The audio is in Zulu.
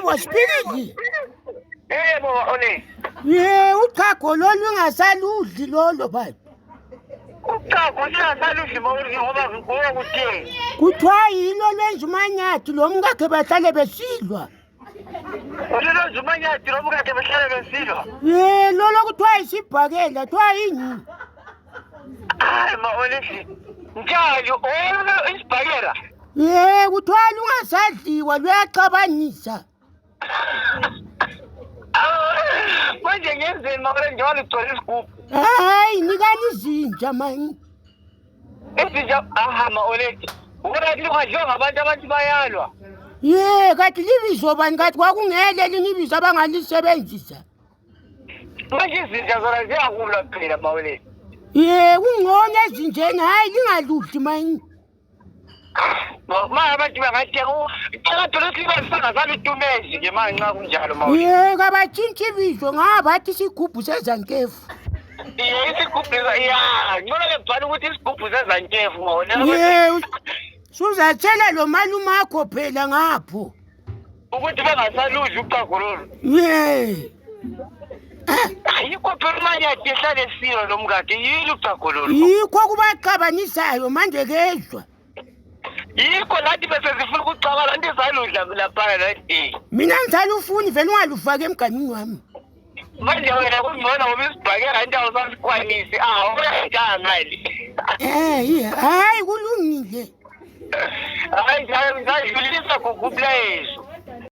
Yebo sipikile. Yebo one. Uchago lolungasaludli lolo baba. Uchago usasaludli ngoba kutheni? Kuthiwa yilo lwenza umanyathi lo mkakhe bahlale besilwa. Lwenza umanyathi lo mkakhe bahlale besilwa? Lolo kuthiwa isibhakela, kuthiwa yini? Hayi ma-Olive, njalo isibhakela? Kuthiwa lungasadliwa luyaxabanisa. Manje ngenzeni ma-Olive njengoba lugcwele isigubhu? Hayi nikani izinja mani. Izinja ma-Olive, ubona lingadliwa ngabantu abantu bayalwa. Kathi libizo bani kathi kwakungele lingibizo abangalisebenzisa. Manje izinja zona ziyakulwa phela ma-Olive. Kungcono ezinjeni hayi lingaludli mani. Ma abantu bangathenga phela singazali itumezi ke manje nxa kunjalo ma-Olive. Kabatshintshi ibizo ngabathi isigubhu sezankefu. Isigubhu ngcono lebhala ukuthi isigubhu sezankefu ma-Olive. Suzatshela lo malume akho phela ngapho. Ukuthi bangasaludli uchago lolu. Yikho phela umanyathi ehlale esilo lo mkakhe yini uchago lolu. Yikho kubaxabanisayo manje kezwa. Yikho lathi bese zifuna ukucabala into ezaludla laphana lathi. Mina ngisalufuni vele ungalufaka emganini wami. Manje wena kungcono ngoba isibhakela into awusasikwanisi. Uyayitanga mali. Hayi kulungile. Hayi ngidlulisa gugubula yeso.